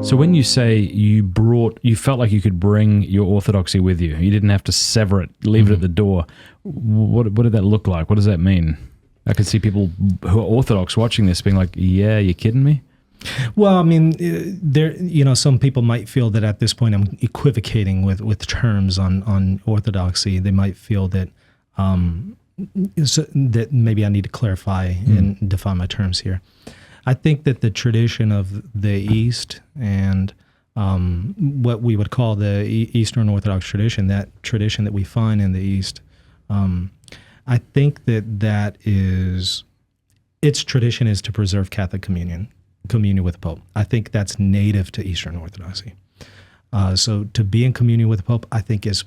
So when you say you felt like you could bring your orthodoxy with you, you didn't have to sever it, leave it at the door. What did that look like? What does that mean? I could see people who are Orthodox watching this being like, yeah, you kidding me? Well, I mean, some people might feel that at this point I'm equivocating with terms on Orthodoxy. They might feel that that maybe I need to clarify and define my terms here. I think that the tradition of the East and what we would call the Eastern Orthodox tradition, that tradition that we find in the East, I think that is, its tradition is to preserve Catholic communion with the Pope. I think that's native to Eastern Orthodoxy. So to be in communion with the Pope, I think is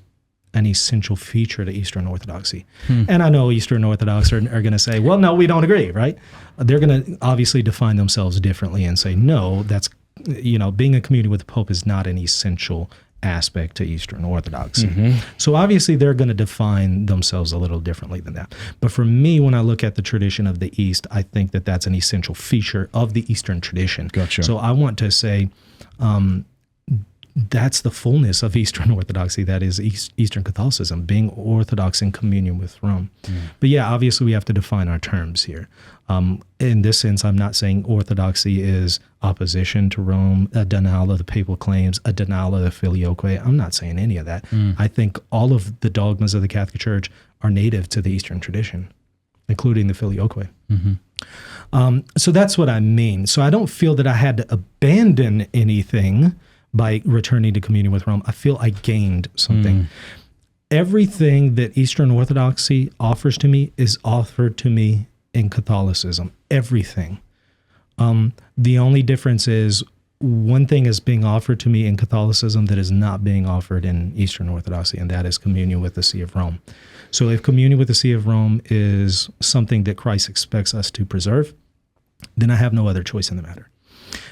an essential feature to Eastern Orthodoxy. And I know Eastern Orthodox are going to say, well, no, we don't agree, right? They're going to obviously define themselves differently and say, no, that's, being in communion with the Pope is not an essential aspect to Eastern Orthodoxy. So obviously they're going to define themselves a little differently than that. But for me, when I look at the tradition of the East, I think that that's an essential feature of the Eastern tradition. Gotcha. So I want to say, that's the fullness of Eastern Orthodoxy. That is Eastern Catholicism, being Orthodox in communion with Rome. But yeah, obviously we have to define our terms here. In this sense, I'm not saying Orthodoxy is opposition to Rome, a denial of the papal claims, a denial of the Filioque. I'm not saying any of that. I think all of the dogmas of the Catholic Church are native to the Eastern tradition, including the Filioque. So that's what I mean. So I don't feel that I had to abandon anything by returning to communion with Rome. I feel I gained something. Everything that Eastern Orthodoxy offers to me is offered to me in Catholicism. Everything. The only difference is one thing is being offered to me in Catholicism that is not being offered in Eastern Orthodoxy, and that is communion with the See of Rome. So if communion with the See of Rome is something that Christ expects us to preserve, then I have no other choice in the matter.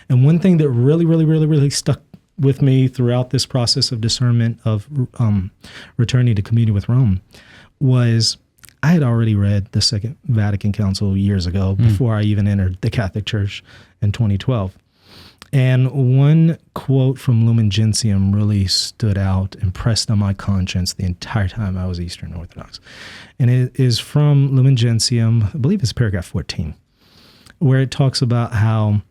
And one thing that really stuck with me throughout this process of discernment of returning to communion with Rome was I had already read the Second Vatican Council years ago before I even entered the Catholic Church in 2012. And one quote from Lumen Gentium really stood out and pressed on my conscience the entire time I was Eastern Orthodox. And it is from Lumen Gentium, I believe it's paragraph 14, where it talks about how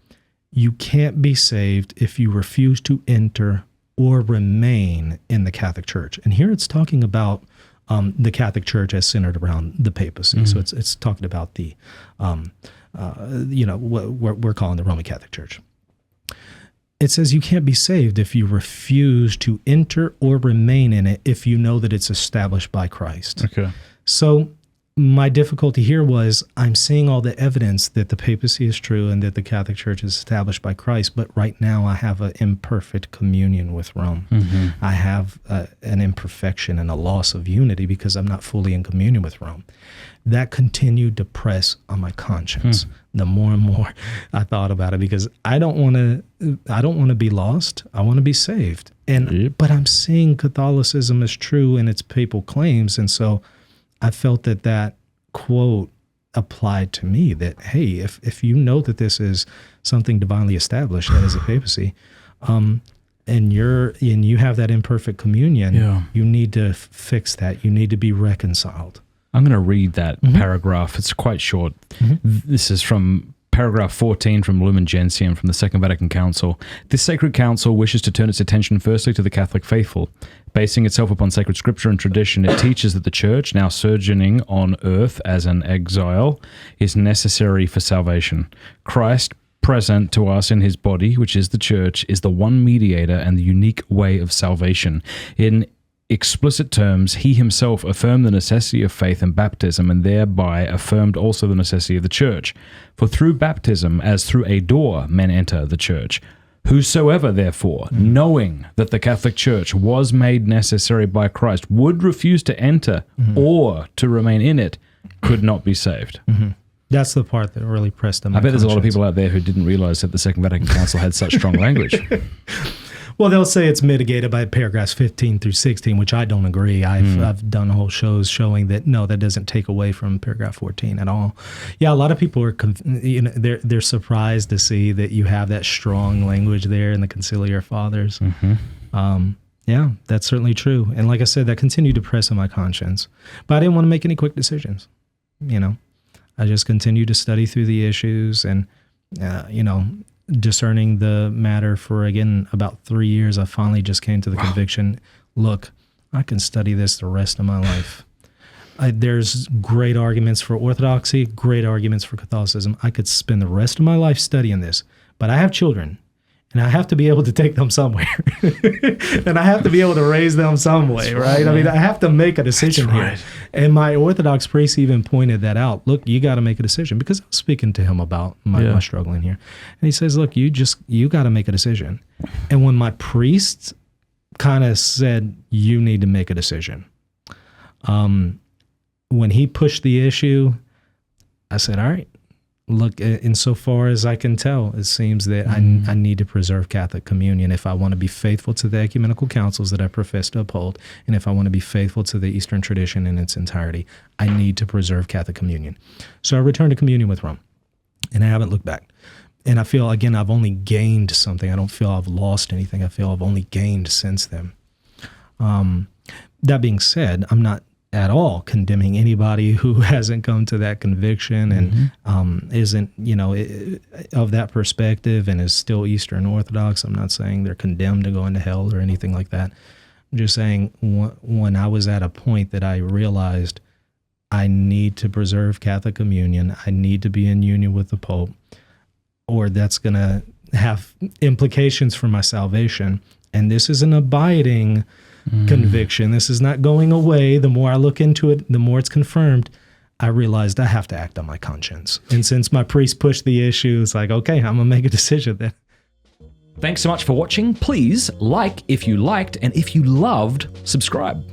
you can't be saved if you refuse to enter or remain in the Catholic Church. And here it's talking about the Catholic Church as centered around the papacy. So it's talking about the, what we're calling the Roman Catholic Church. It says you can't be saved if you refuse to enter or remain in it if you know that it's established by Christ. Okay. So my difficulty here was I'm seeing all the evidence that the papacy is true and that the Catholic Church is established by Christ, but right now I have an imperfect communion with Rome. I have an imperfection and a loss of unity because I'm not fully in communion with Rome. That continued to press on my conscience. The more and more I thought about it, because I don't want to be lost. I want to be saved. But I'm seeing Catholicism as true in its papal claims, and so I felt that quote applied to me, that, hey, if you know that this is something divinely established, that is the papacy, and you have that imperfect communion, you need to fix that. You need to be reconciled. I'm going to read that paragraph. It's quite short. This is from paragraph 14 from Lumen Gentium from the Second Vatican Council. This sacred council wishes to turn its attention firstly to the Catholic faithful. Basing itself upon sacred scripture and tradition, it teaches that the Church, now sojourning on earth as an exile, is necessary for salvation. Christ, present to us in his body, which is the Church, is the one mediator and the unique way of salvation. In explicit terms, he himself affirmed the necessity of faith and baptism, and thereby affirmed also the necessity of the Church. For through baptism, as through a door, men enter the Church. Whosoever, therefore, knowing that the Catholic Church was made necessary by Christ, would refuse to enter or to remain in it, could not be saved. That's the part that really pressed on my I bet there's a lot of conscience. people out there who didn't realize that the Second Vatican Council had such strong language. Well, they'll say it's mitigated by paragraphs 15 through 16, which I don't agree. I've done whole shows showing that no, that doesn't take away from paragraph 14 at all. Yeah, a lot of people are, they're surprised to see that you have that strong language there in the Conciliar Fathers. Yeah, that's certainly true. And like I said, that continued to press on my conscience. But I didn't want to make any quick decisions. I just continued to study through the issues and, discerning the matter for, again, about 3 years. I finally just came to the conviction, look, I can study this the rest of my life. There's great arguments for Orthodoxy, great arguments for Catholicism. I could spend the rest of my life studying this, but I have children. And I have to be able to take them somewhere. And I have to be able to raise them some way, right? I mean, I have to make a decision here. And my Orthodox priest even pointed that out. Look, you got to make a decision, because I was speaking to him about my struggling here. And he says, look, you got to make a decision. And when my priest kind of said, you need to make a decision, when he pushed the issue, I said, all right. Look, insofar as I can tell, it seems that I need to preserve Catholic communion if I want to be faithful to the ecumenical councils that I profess to uphold, and if I want to be faithful to the Eastern tradition in its entirety. I need to preserve Catholic communion. So I returned to communion with Rome, and I haven't looked back. And I feel, again, I've only gained something. I don't feel I've lost anything. I feel I've only gained since then. That being said, I'm not at all condemning anybody who hasn't come to that conviction and isn't, of that perspective and is still Eastern Orthodox. I'm not saying they're condemned to go into hell or anything like that. I'm just saying when I was at a point that I realized I need to preserve Catholic communion, I need to be in union with the Pope, or that's going to have implications for my salvation. And this is an abiding conviction. This is not going away. The more I look into it, the more it's confirmed. I realized I have to act on my conscience. And since my priest pushed the issue, it's like, okay, I'm going to make a decision then. Thanks so much for watching. Please like if you liked, and if you loved, subscribe.